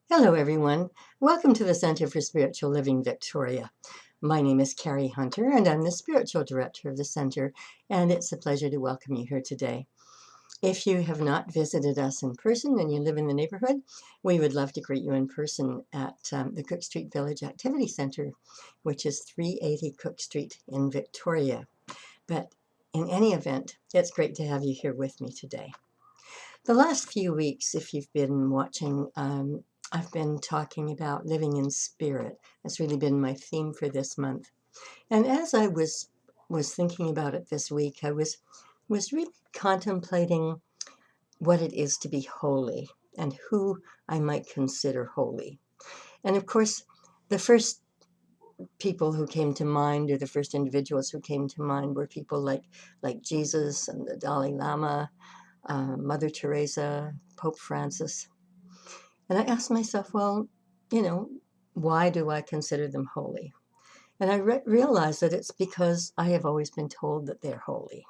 Hello, everyone. Welcome to the Center for Spiritual Living, Victoria. My name is Carrie Hunter, and I'm the spiritual director of the center, and it's a pleasure to welcome you here today. If you have not visited us in person and you live in the neighborhood, we would love to greet you in person at the Cook Street Village Activity Center, which is 380 Cook Street in Victoria. But in any event, it's great to have you here with me today. The last few weeks, if you've been watching, I've been talking about living in spirit. That's really been my theme for this month. And as I was thinking about it this week, I was really contemplating what it is to be holy and who I might consider holy. And of course, the first people who came to mind, or the first individuals who came to mind, were people like Jesus and the Dalai Lama, Mother Teresa, Pope Francis. And I asked myself, well, why do I consider them holy? And I realized that it's because I have always been told that they're holy.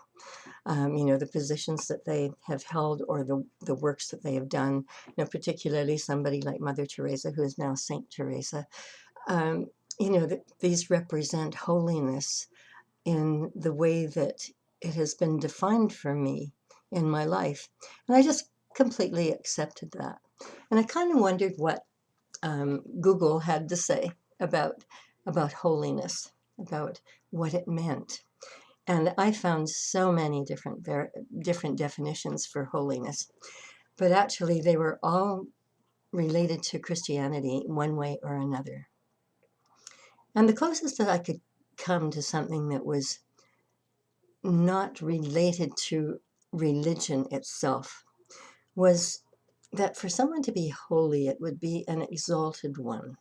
The positions that they have held, or the works that they have done, particularly somebody like Mother Teresa, who is now Saint Teresa, these represent holiness in the way that it has been defined for me in my life. And I just completely accepted that. And I kind of wondered what Google had to say about holiness, about what it meant. And I found so many different definitions for holiness, but actually they were all related to Christianity one way or another. And the closest that I could come to something that was not related to religion itself was that for someone to be holy, it would be an exalted one,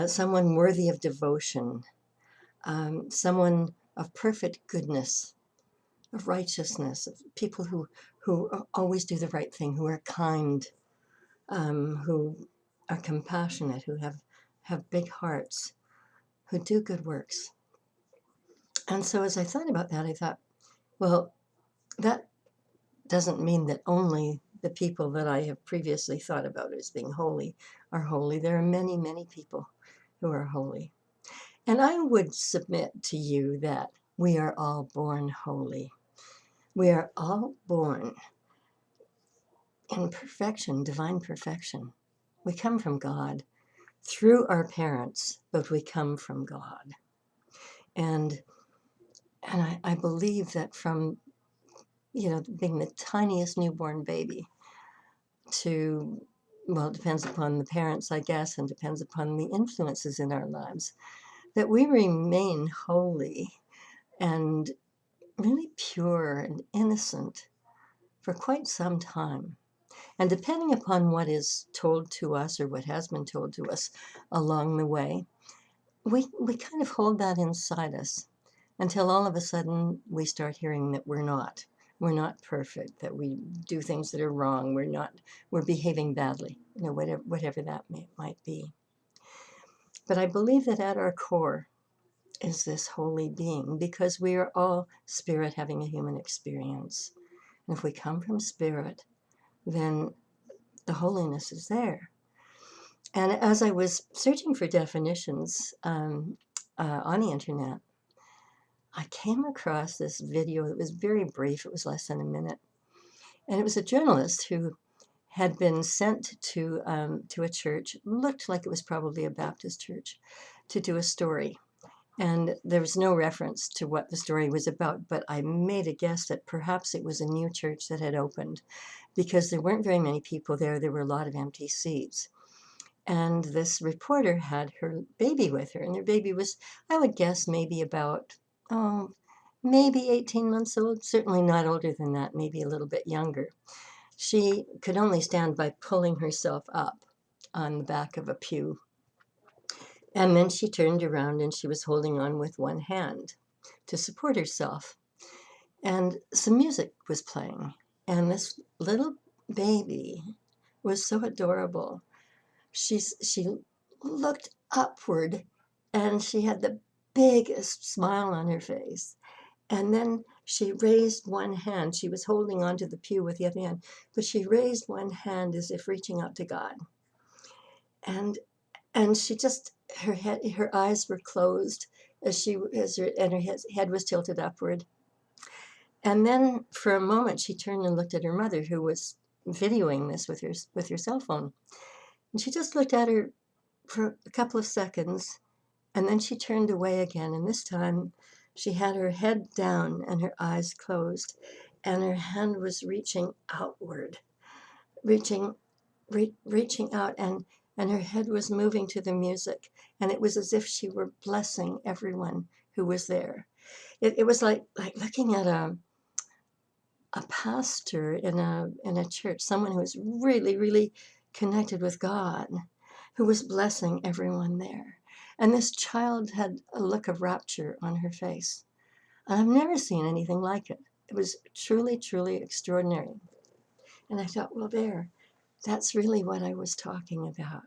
someone worthy of devotion, someone of perfect goodness, of righteousness, of people who always do the right thing, who are kind, who are compassionate, who have big hearts, who do good works. And so as I thought about that, I thought, well, that doesn't mean that only the people that I have previously thought about as being holy are holy. There are many, many people who are holy. And I would submit to you that we are all born holy. We are all born in perfection, divine perfection. We come from God through our parents, but we come from God. And I believe that from, being the tiniest newborn baby to, well, it depends upon the parents, I guess, and depends upon the influences in our lives, that we remain holy and really pure and innocent for quite some time. And depending upon what is told to us, or what has been told to us along the way, we kind of hold that inside us until all of a sudden we start hearing that we're not. We're not perfect, that we do things that are wrong. We're behaving badly, whatever that might be. But I believe that at our core is this holy being, because we are all spirit having a human experience. And if we come from spirit, then the holiness is there. And as I was searching for definitions on the internet, I came across this video that was very brief. It was less than a minute. And it was a journalist who had been sent to a church, looked like it was probably a Baptist church, to do a story. And there was no reference to what the story was about, but I made a guess that perhaps it was a new church that had opened, because there weren't very many people there. There were a lot of empty seats. And this reporter had her baby with her, and their baby was, I would guess, maybe about, maybe 18 months old, certainly not older than that, maybe a little bit younger. She could only stand by pulling herself up on the back of a pew. And then she turned around and she was holding on with one hand to support herself. And some music was playing. And this little baby was so adorable. She looked upward and she had the biggest smile on her face. And then she raised one hand. She was holding onto the pew with the other hand, but she raised one hand as if reaching out to God. and she just, her eyes were closed and her head was tilted upward. And then for a moment, she turned and looked at her mother, who was videoing this with her cell phone. And she just looked at her for a couple of seconds, and then she turned away again. And this time, she had her head down and her eyes closed, and her hand was reaching outward, reaching reaching out, and her head was moving to the music, and it was as if she were blessing everyone who was there. It was like looking at a pastor in a church, someone who was really, really connected with God, who was blessing everyone there. And this child had a look of rapture on her face. And I've never seen anything like it. It was truly, truly extraordinary. And I thought, well, that's really what I was talking about.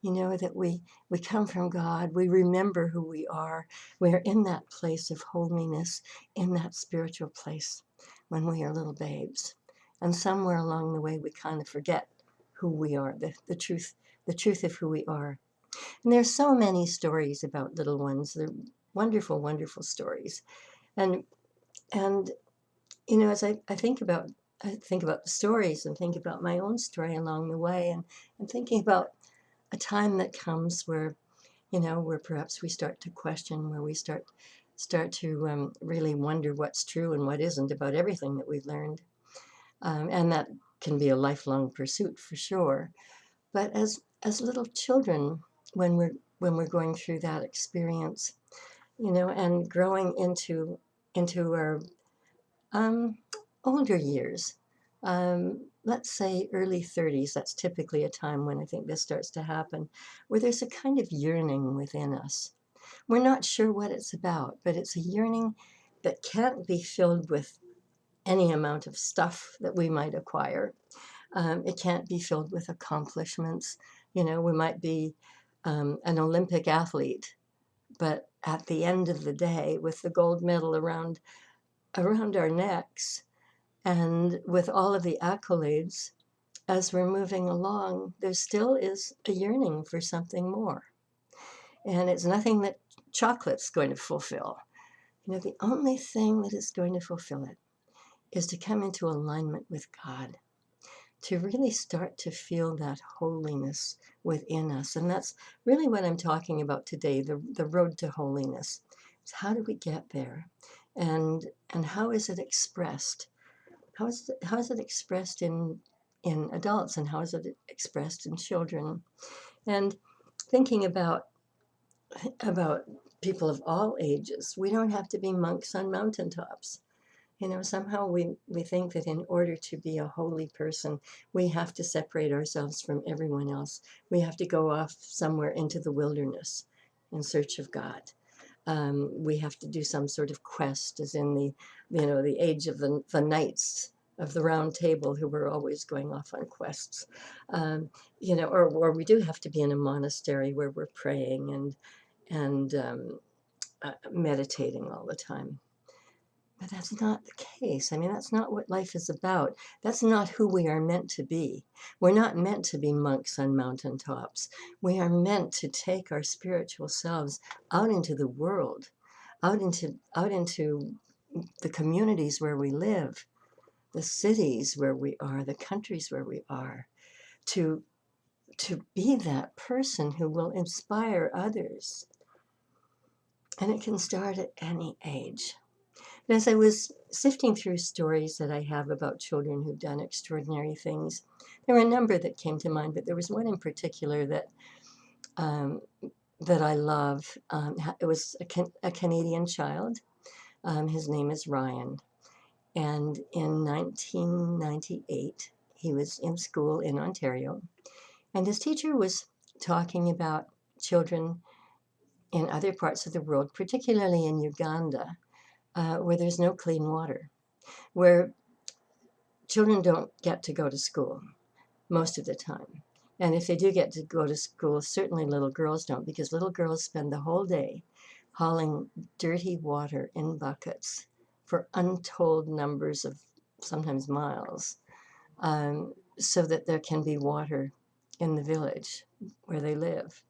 That we come from God, we remember who we are. We're in that place of holiness, in that spiritual place when we are little babes. And somewhere along the way, we kind of forget who we are, the truth of who we are. And there's so many stories about little ones. They're wonderful, wonderful stories. And as I think about the stories and think about my own story along the way, and thinking about a time that comes where where perhaps we start to question, where we start to really wonder what's true and what isn't about everything that we've learned, and that can be a lifelong pursuit for sure. But as little children, when we're going through that experience, and growing into our um, older years, let's say early 30s, that's typically a time when I think this starts to happen, where there's a kind of yearning within us. We're not sure what it's about, but it's a yearning that can't be filled with any amount of stuff that we might acquire. It can't be filled with accomplishments. We might be an Olympic athlete, but at the end of the day, with the gold medal around our necks, and with all of the accolades, as we're moving along, there still is a yearning for something more. And it's nothing that chocolate's going to fulfill. The only thing that is going to fulfill it is to come into alignment with God, to really start to feel that holiness within us. And that's really what I'm talking about today, the road to holiness. It's how do we get there? And how is it expressed? How is it expressed in adults, and how is it expressed in children? And thinking about people of all ages, we don't have to be monks on mountaintops. Somehow we think that in order to be a holy person, we have to separate ourselves from everyone else. We have to go off somewhere into the wilderness in search of God. We have to do some sort of quest, as in the age of the knights of the round table, who were always going off on quests. Or we do have to be in a monastery where we're praying and meditating all the time. But that's not the case. I mean, that's not what life is about. That's not who we are meant to be. We're not meant to be monks on mountaintops. We are meant to take our spiritual selves out into the world, out into the communities where we live, the cities where we are, the countries where we are, to be that person who will inspire others. And it can start at any age. And as I was sifting through stories that I have about children who've done extraordinary things, there were a number that came to mind, but there was one in particular um, that I love. It was a Canadian child. His name is Ryan. And in 1998, he was in school in Ontario. And his teacher was talking about children in other parts of the world, particularly in Uganda, where there's no clean water, where children don't get to go to school most of the time. And if they do get to go to school, certainly little girls don't, because little girls spend the whole day hauling dirty water in buckets for untold numbers of sometimes miles, so that there can be water in the village where they live.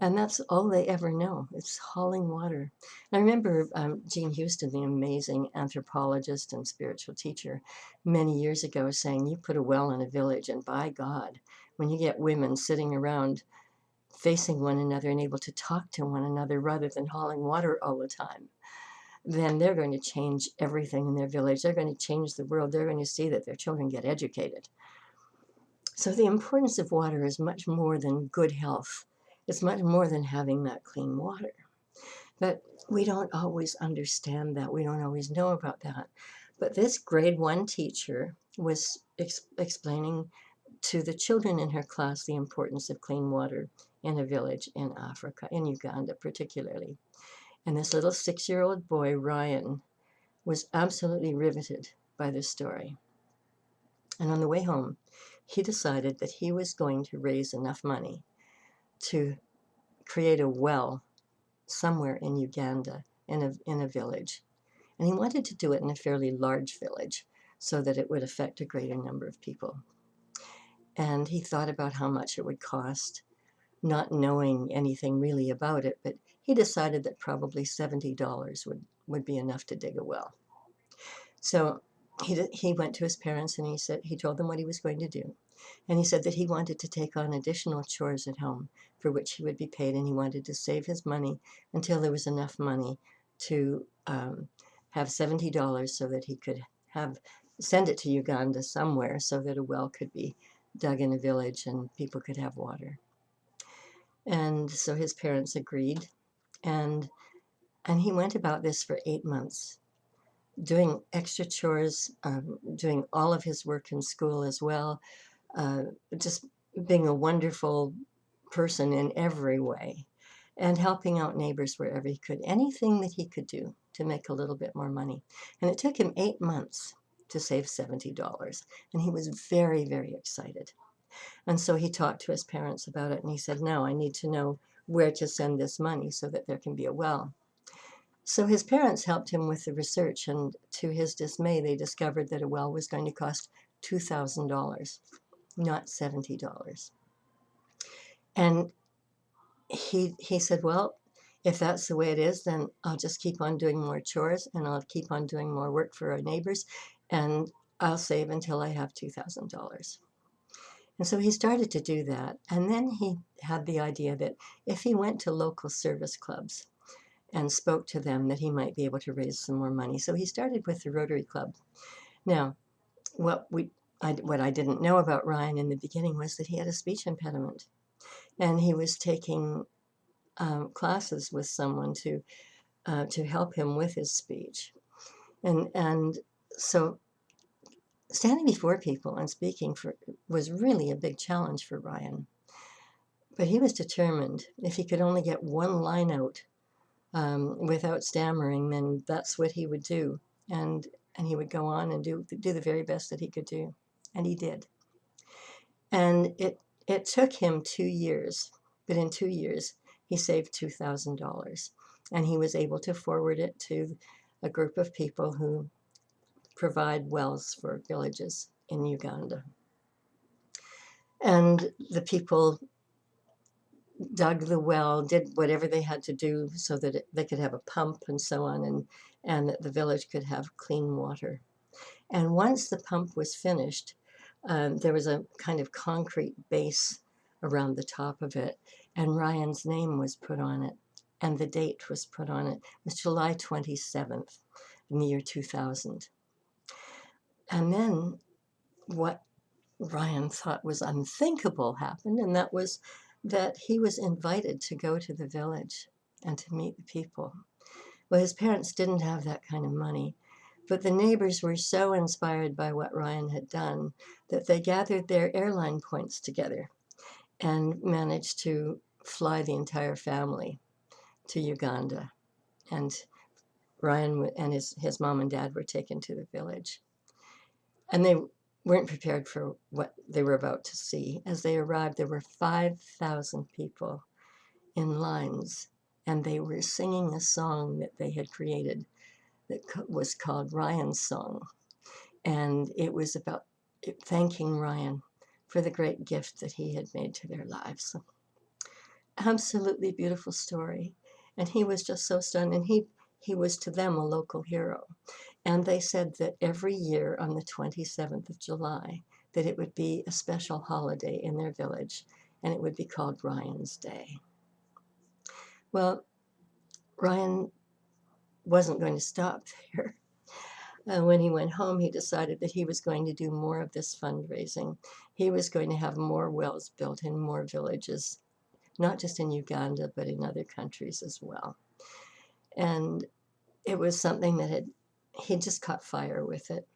And that's all they ever know. It's hauling water. And I remember Jean Houston, the amazing anthropologist and spiritual teacher, many years ago saying, you put a well in a village, and by God, when you get women sitting around facing one another and able to talk to one another rather than hauling water all the time, then they're going to change everything in their village. They're going to change the world. They're going to see that their children get educated. So the importance of water is much more than good health. It's much more than having that clean water. But we don't always understand that. We don't always know about that. But this grade 1 teacher was explaining to the children in her class the importance of clean water in a village in Africa, in Uganda particularly. And this little 6-year-old boy, Ryan, was absolutely riveted by this story. And on the way home, he decided that he was going to raise enough money to create a well somewhere in Uganda, in a village. And he wanted to do it in a fairly large village so that it would affect a greater number of people. And he thought about how much it would cost, not knowing anything really about it, but he decided that probably $70 would be enough to dig a well. So he went to his parents and he told them what he was going to do. And he said that he wanted to take on additional chores at home for which he would be paid, and he wanted to save his money until there was enough money to have $70 so that he could send it to Uganda somewhere so that a well could be dug in a village and people could have water. And so his parents agreed, and he went about this for 8 months, doing extra chores, doing all of his work in school as well, just being a wonderful person in every way, and helping out neighbors wherever he could, anything that he could do to make a little bit more money. And it took him 8 months to save $70, and he was very, very excited. And so he talked to his parents about it, and he said, now I need to know where to send this money so that there can be a well. So his parents helped him with the research, and to his dismay, they discovered that a well was going to cost $2,000, not $70. And he said, well, if that's the way it is, then I'll just keep on doing more chores, and I'll keep on doing more work for our neighbors, and I'll save until I have $2,000. And so he started to do that. And then he had the idea that if he went to local service clubs and spoke to them, that he might be able to raise some more money. So he started with the Rotary Club. Now, what I didn't know about Ryan in the beginning was that he had a speech impediment, and he was taking classes with someone to help him with his speech, and so standing before people and speaking was really a big challenge for Ryan. But he was determined. If he could only get one line out without stammering, then that's what he would do. And he would go on and do the very best that he could do. And he did. And it took him 2 years, but in 2 years, he saved $2,000. And he was able to forward it to a group of people who provide wells for villages in Uganda. And the people dug the well, did whatever they had to do so that they could have a pump and so on, and that the village could have clean water. And once the pump was finished, there was a kind of concrete base around the top of it, and Ryan's name was put on it, and the date was put on it. It was July 27th in the year 2000. And then what Ryan thought was unthinkable happened, and that was that he was invited to go to the village and to meet the people. Well, his parents didn't have that kind of money, but the neighbors were so inspired by what Ryan had done that they gathered their airline points together and managed to fly the entire family to Uganda. And Ryan and his mom and dad were taken to the village. And they weren't prepared for what they were about to see. As they arrived, there were 5,000 people in lines, and they were singing a song that they had created that was called Ryan's Song. And it was about thanking Ryan for the great gift that he had made to their lives. Absolutely beautiful story. And he was just so stunned. And he was to them a local hero. And they said that every year on the 27th of July, that it would be a special holiday in their village, and it would be called Ryan's Day. Well, Ryan wasn't going to stop there. When he went home, he decided that he was going to do more of this fundraising. He was going to have more wells built in more villages, not just in Uganda, but in other countries as well. And it was something that he just caught fire with it.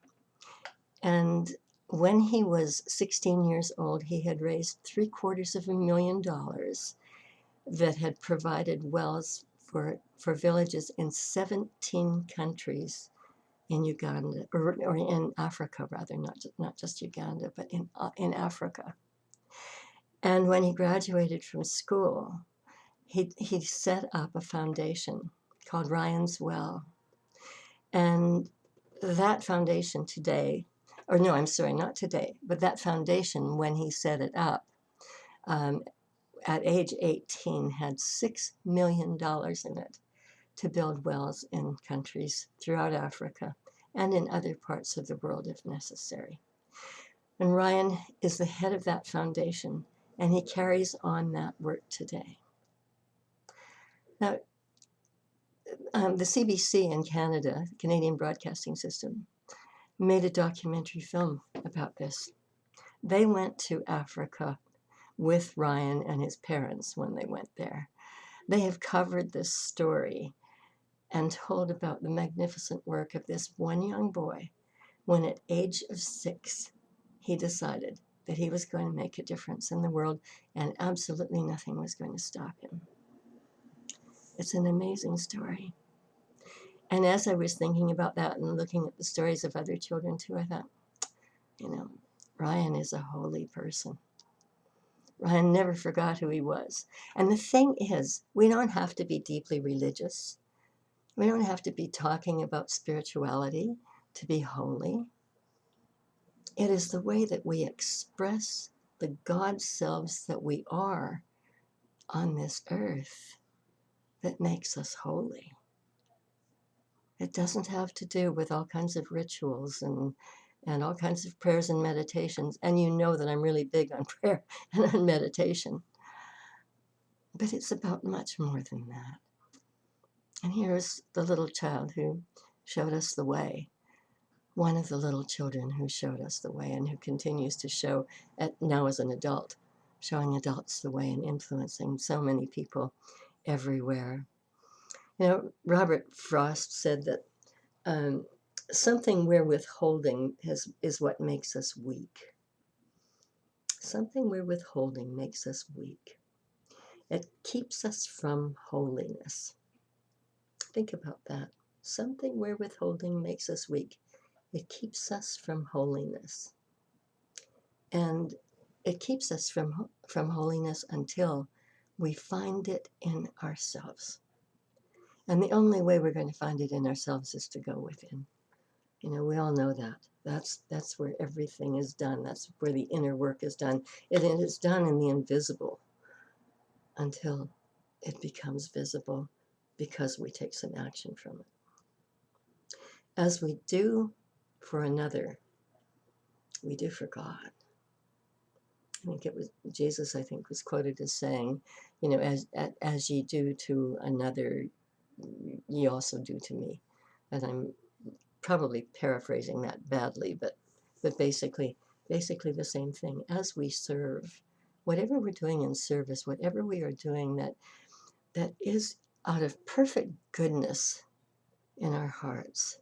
And when he was 16 years old, he had raised $750,000 that had provided wells for villages in 17 countries in Uganda, or in Africa rather, not just Uganda, but in Africa. And when he graduated from school, he set up a foundation called Ryan's Well. And that foundation today, or no, I'm sorry, not today, but that foundation, when he set it up, at age 18, had $6 million in it to build wells in countries throughout Africa and in other parts of the world if necessary. And Ryan is the head of that foundation, and he carries on that work today. Now, the CBC in Canada, the Canadian Broadcasting System, made a documentary film about this. They went to Africa with Ryan and his parents when they went there. They have covered this story and told about the magnificent work of this one young boy when at age of 6, he decided that he was going to make a difference in the world and absolutely nothing was going to stop him. It's an amazing story. And as I was thinking about that and looking at the stories of other children too, I thought, Ryan is a holy person. Ryan never forgot who he was. And the thing is, we don't have to be deeply religious. We don't have to be talking about spirituality to be holy. It is the way that we express the God selves that we are on this earth that makes us holy. It doesn't have to do with all kinds of rituals and all kinds of prayers and meditations. And you know that I'm really big on prayer and on meditation. But it's about much more than that. And here's the little child who showed us the way. One of the little children who showed us the way and who continues to show, now as an adult, showing adults the way and influencing so many people everywhere. Robert Frost said that something we're withholding is what makes us weak. Something we're withholding makes us weak. It keeps us from holiness. Think about that. Something we're withholding makes us weak. It keeps us from holiness. And it keeps us from holiness until we find it in ourselves. And the only way we're going to find it in ourselves is to go within. We all know that. That's where everything is done. That's where the inner work is done. It is done in the invisible until it becomes visible because we take some action from it. As we do for another, we do for God. I think it was Jesus, was quoted as saying, as ye do to another, ye also do to me. And I'm probably paraphrasing that badly, but basically the same thing. As we serve, whatever we're doing in service, whatever we are doing that is out of perfect goodness in our hearts,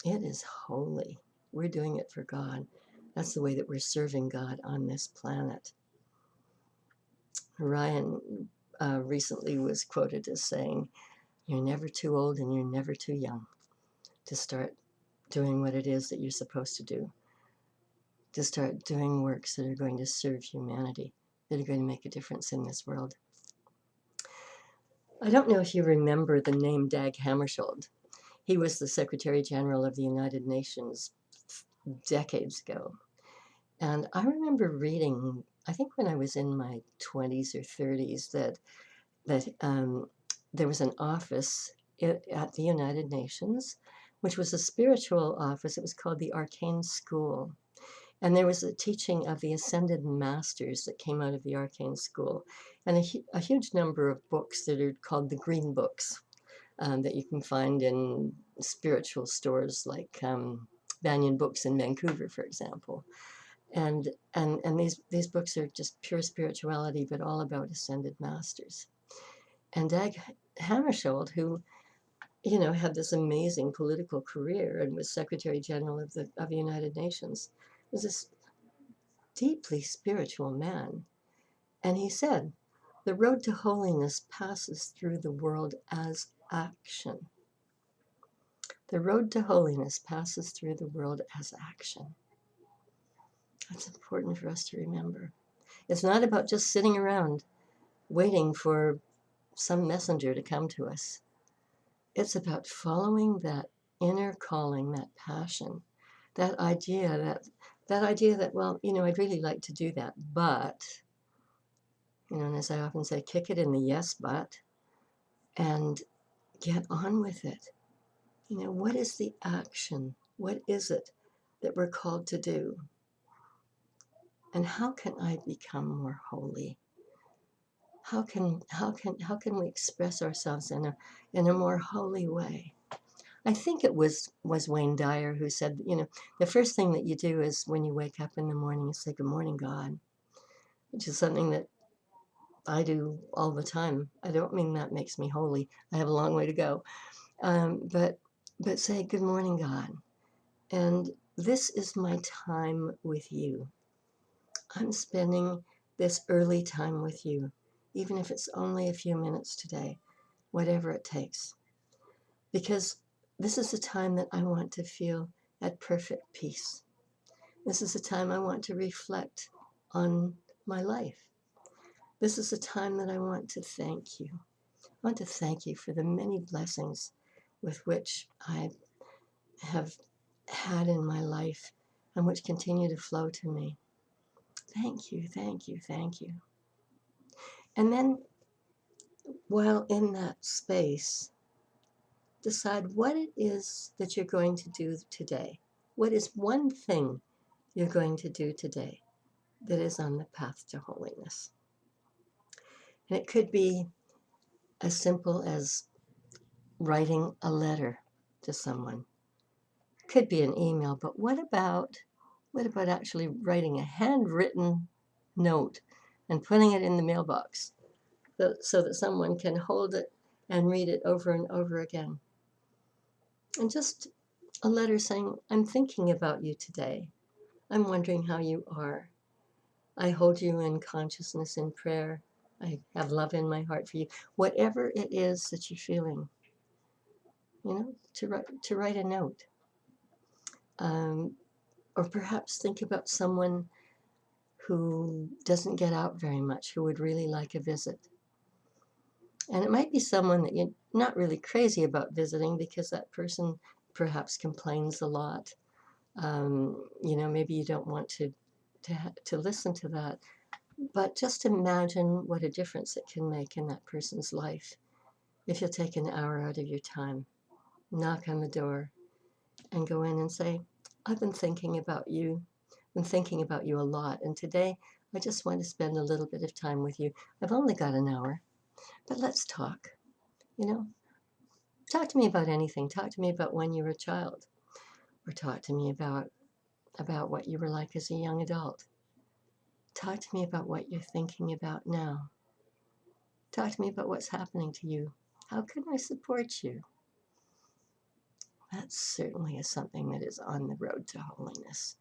it is holy. We're doing it for God. That's the way that we're serving God on this planet. Ryan recently was quoted as saying, "You're never too old and you're never too young to start doing what it is that you're supposed to do, to start doing works that are going to serve humanity, that are going to make a difference in this world." I don't know if you remember the name Dag Hammarskjöld. He was the Secretary General of the United Nations decades ago. And I remember reading, I think when I was in my 20s or 30s, that there was an office at the United Nations, which was a spiritual office. It was called the Arcane School. And there was a teaching of the ascended masters that came out of the Arcane School, and a huge number of books that are called the Green Books, that you can find in spiritual stores like Banyan Books in Vancouver, for example. And these books are just pure spirituality, but all about ascended masters. And Dag Hammarskjöld, who had this amazing political career and was Secretary General of the United Nations, was this deeply spiritual man. And he said, the road to holiness passes through the world as action. The road to holiness passes through the world as action. That's important for us to remember. It's not about just sitting around waiting for some messenger to come to us. It's about following that inner calling, that passion, that idea that, well, I'd really like to do that, but, and as I often say, kick it in the yes, but, and get on with it. What is the action? What is it that we're called to do? And how can I become more holy? How can we express ourselves in a more holy way? I think it was Wayne Dyer who said, the first thing that you do is when you wake up in the morning, you say, "Good morning, God," which is something that I do all the time. I don't mean that makes me holy. I have a long way to go. But say, "Good morning, God. And this is my time with you. I'm spending this early time with you, even if it's only a few minutes today, whatever it takes. Because this is a time that I want to feel at perfect peace. This is a time I want to reflect on my life. This is a time that I want to thank you. I want to thank you for the many blessings with which I have had in my life and which continue to flow to me. Thank you, thank you, thank you." And then, while in that space, decide what it is that you're going to do today. What is one thing you're going to do today that is on the path to holiness? And it could be as simple as writing a letter to someone. It could be an email, but what about actually writing a handwritten note and putting it in the mailbox so that someone can hold it and read it over and over again? And just a letter saying, "I'm thinking about you today. I'm wondering how you are. I hold you in consciousness in prayer. I have love in my heart for you." Whatever it is that you're feeling, to write a note. Or perhaps think about someone who doesn't get out very much, who would really like a visit. And it might be someone that you're not really crazy about visiting because that person perhaps complains a lot. Maybe you don't want to listen to that. But just imagine what a difference it can make in that person's life if you'll take an hour out of your time, knock on the door, and go in and say, "I've been thinking about you. Been thinking about you a lot, and today I just want to spend a little bit of time with you. I've only got an hour, but let's talk. You know, talk to me about anything. Talk to me about when you were a child, or talk to me about what you were like as a young adult. Talk to me about what you're thinking about now. Talk to me about what's happening to you. How can I support you?" That certainly is something that is on the road to holiness,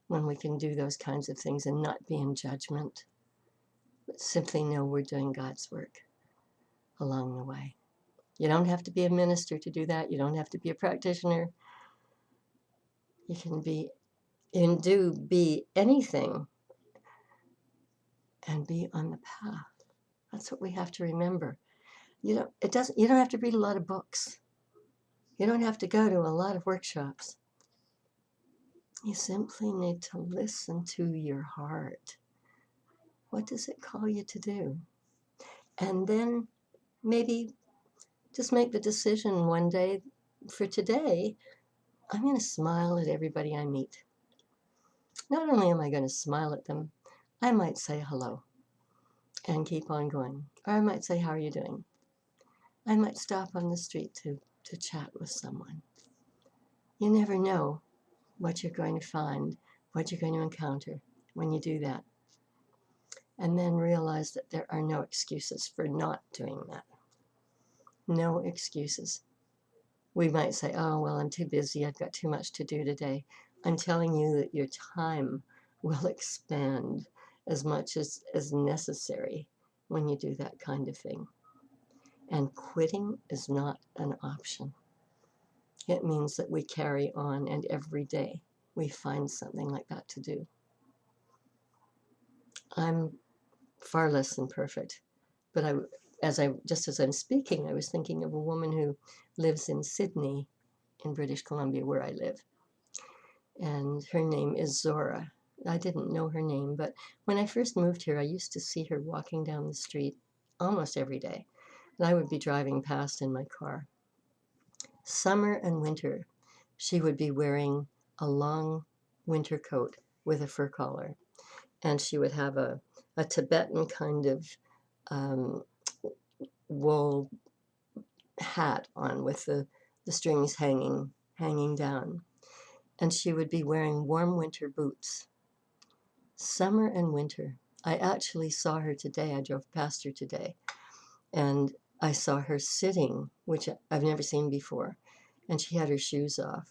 when we can do those kinds of things and not be in judgment, but simply know we're doing God's work along the way. You don't have to be a minister to do that. You don't have to be a practitioner. You can be anything and be on the path. That's what we have to remember. You don't have to read a lot of books. You don't have to go to a lot of workshops. You simply need to listen to your heart. What does it call you to do? And then maybe just make the decision one day, for today, I'm going to smile at everybody I meet. Not only am I going to smile at them, I might say hello and keep on going. Or I might say, how are you doing? I might stop on the street to chat with someone. You never know what you're going to find, what you're going to encounter when you do that. And then realize that there are no excuses for not doing that. No excuses. We might say, oh, well, I'm too busy. I've got too much to do today. I'm telling you that your time will expand as much as necessary when you do that kind of thing. And quitting is not an option. It means that we carry on, and every day we find something like that to do. I'm far less than perfect, but as I'm speaking, I was thinking of a woman who lives in Sydney, in British Columbia, where I live, and her name is Zora. I didn't know her name, but when I first moved here, I used to see her walking down the street almost every day, and I would be driving past in my car. Summer and winter, she would be wearing a long winter coat with a fur collar, and she would have a Tibetan kind of um, wool hat on with the strings hanging down. And she would be wearing warm winter boots. Summer and winter. I actually saw her today. I drove past her today, and I saw her sitting, which I've never seen before, and she had her shoes off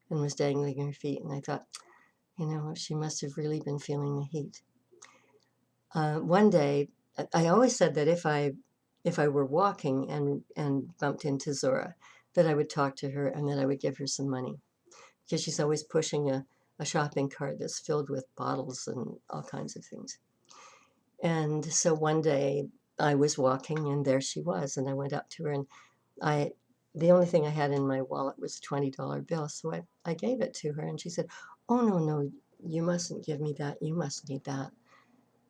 and was dangling her feet. And I thought, she must have really been feeling the heat. One day, I always said that if I were walking and bumped into Zora, that I would talk to her and that I would give her some money, because she's always pushing a shopping cart that's filled with bottles and all kinds of things. And so one day I was walking and there she was, and I went up to her, and the only thing I had in my wallet was a $20 bill. So I gave it to her, and she said, oh, no, you mustn't give me that. You must need that.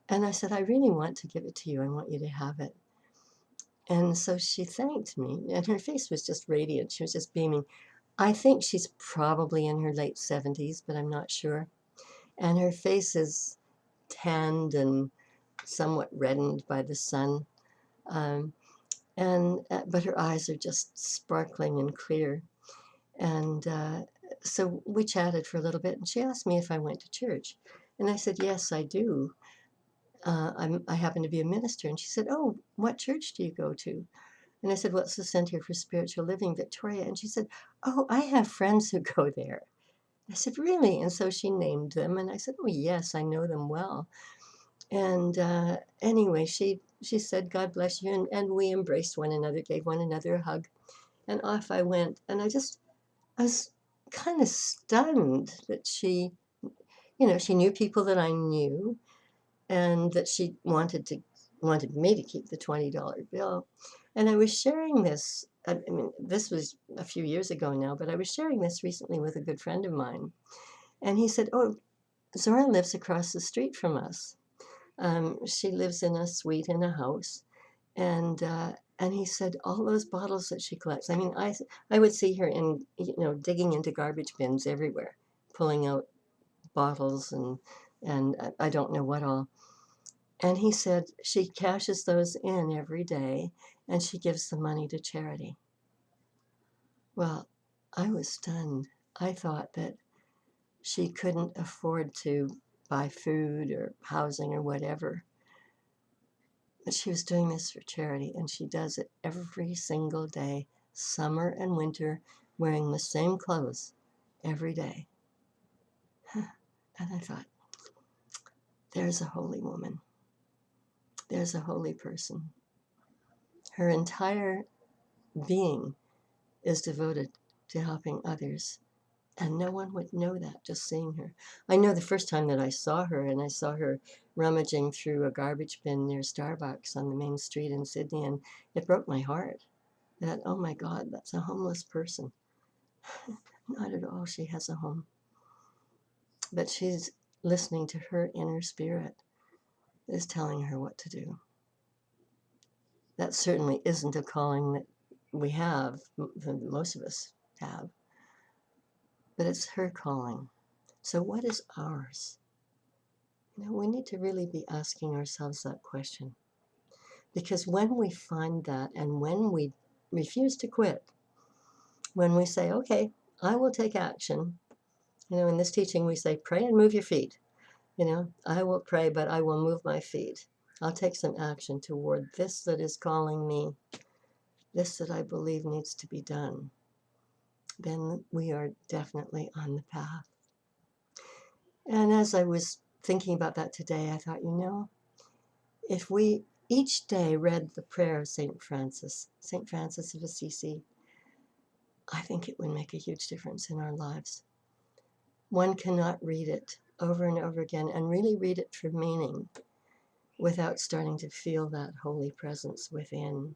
And I said, I really want to give it to you. I want you to have it. And so she thanked me, and her face was just radiant. She was just beaming. I think she's probably in her late 70s, but I'm not sure. And her face is tanned and somewhat reddened by the sun. But her eyes are just sparkling and clear. And so we chatted for a little bit, and she asked me if I went to church. And I said, yes, I do. I happen to be a minister. And she said, oh, what church do you go to? And I said, what's the Center for Spiritual Living, Victoria? And she said, oh, I have friends who go there. I said, really? And so she named them. And I said, oh, yes, I know them well. And anyway, she said, God bless you. And we embraced one another, gave one another a hug. And off I went. And I was kind of stunned that she knew people that I knew, and that she wanted me to keep the $20 bill. And I was sharing this. I mean, this was a few years ago now, but I was sharing this recently with a good friend of mine. And he said, oh, Zora lives across the street from us. She lives in a suite in a house. And he said, all those bottles that she collects. I mean, I would see her digging into garbage bins everywhere, pulling out bottles and I don't know what all. And he said she cashes those in every day and she gives the money to charity. Well, I was stunned. I thought that she couldn't afford to buy food or housing or whatever. But she was doing this for charity, and she does it every single day, summer and winter, wearing the same clothes every day. And I thought, there's a holy woman. There's a holy person. Her entire being is devoted to helping others. And no one would know that just seeing her. I know the first time that I saw her, and I saw her rummaging through a garbage bin near Starbucks on the main street in Sydney, and it broke my heart that, oh my God, that's a homeless person. Not at all. She has a home. but she's listening to her inner spirit is telling her what to do. That certainly isn't a calling that we have, that most of us have, but it's her calling. So what is ours? We need to really be asking ourselves that question. Because when we find that, and when we refuse to quit, when we say, okay, I will take action, in this teaching we say, pray and move your feet. I will pray, but I will move my feet. I'll take some action toward this that is calling me, this that I believe needs to be done. Then we are definitely on the path. And as I was thinking about that today, I thought, if we each day read the prayer of St. Francis of Assisi, I think it would make a huge difference in our lives. One cannot read it over and over again and really read it for meaning without starting to feel that holy presence within.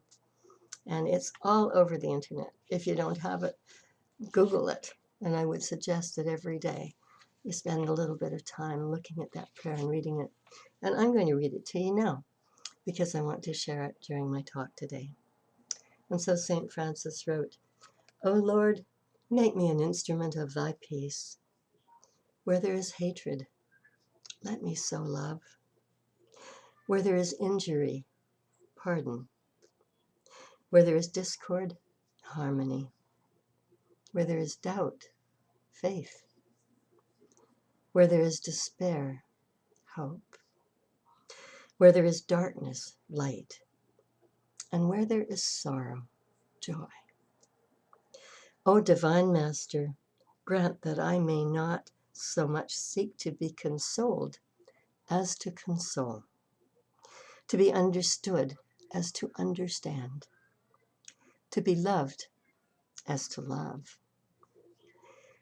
And it's all over the internet. If you don't have it, Google it. And I would suggest that every day you spend a little bit of time looking at that prayer and reading it. And I'm going to read it to you now because I want to share it during my talk today. And so St. Francis wrote, O Lord, make me an instrument of thy peace. Where there is hatred, let me sow love. Where there is injury, pardon. Where there is discord, harmony. Where there is doubt, faith. Where there is despair, hope. Where there is darkness, light. And where there is sorrow, joy. O Divine Master, grant that I may not so much seek to be consoled as to console, to be understood as to understand, to be loved as to love.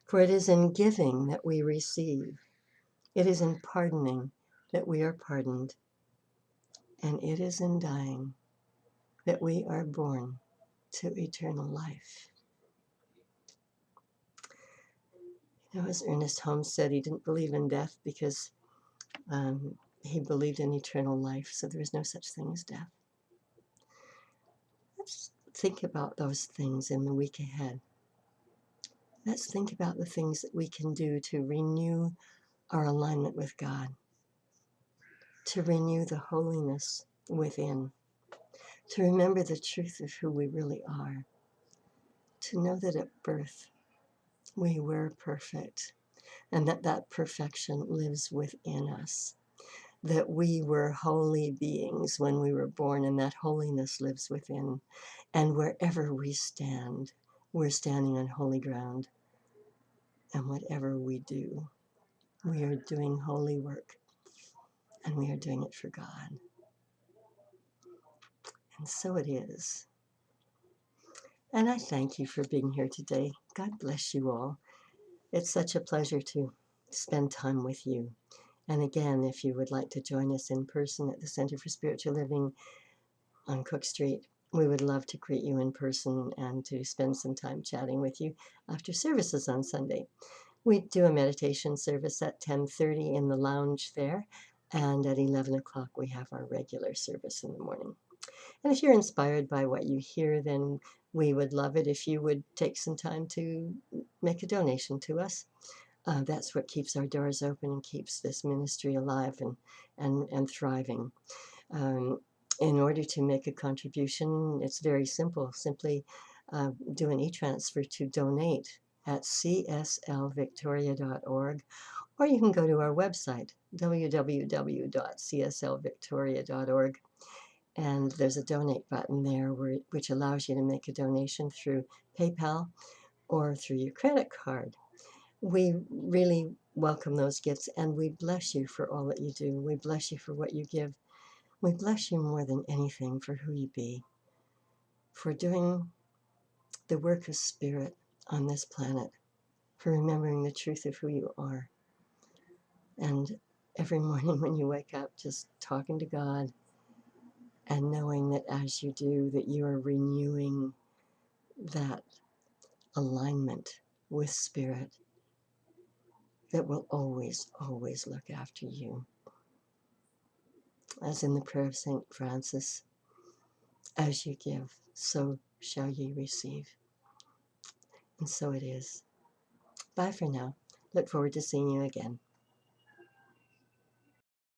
For it is in giving that we receive, it is in pardoning that we are pardoned, and it is in dying that we are born to eternal life. As Ernest Holmes said, he didn't believe in death because he believed in eternal life, so there is no such thing as death. Let's think about those things in the week ahead. Let's think about the things that we can do to renew our alignment with God, to renew the holiness within, to remember the truth of who we really are, to know that at birth we were perfect and that perfection lives within us, that we were holy beings when we were born and that holiness lives within. And wherever we stand, we're standing on holy ground. And whatever we do, we are doing holy work and we are doing it for God. And so it is. And I thank you for being here today. God bless you all. It's such a pleasure to spend time with you. And again, if you would like to join us in person at the Center for Spiritual Living on Cook Street, we would love to greet you in person and to spend some time chatting with you after services on Sunday. We do a meditation service at 10:30 in the lounge there, and at 11 o'clock we have our regular service in the morning. And if you're inspired by what you hear, then we would love it if you would take some time to make a donation to us. That's what keeps our doors open and keeps this ministry alive and thriving. In order to make a contribution, it's very simple. Simply do an e-transfer to donate at cslvictoria.org, or you can go to our website, www.cslvictoria.org, and there's a donate button there which allows you to make a donation through PayPal or through your credit card. We really welcome those gifts, and we bless you for all that you do. We bless you for what you give. We bless you more than anything for who you be, for doing the work of spirit on this planet, for remembering the truth of who you are. And every morning when you wake up, just talking to God and knowing that as you do, that you are renewing that alignment with spirit that will always, always look after you. As in the prayer of St. Francis, as you give, so shall ye receive. And so it is. Bye for now. Look forward to seeing you again.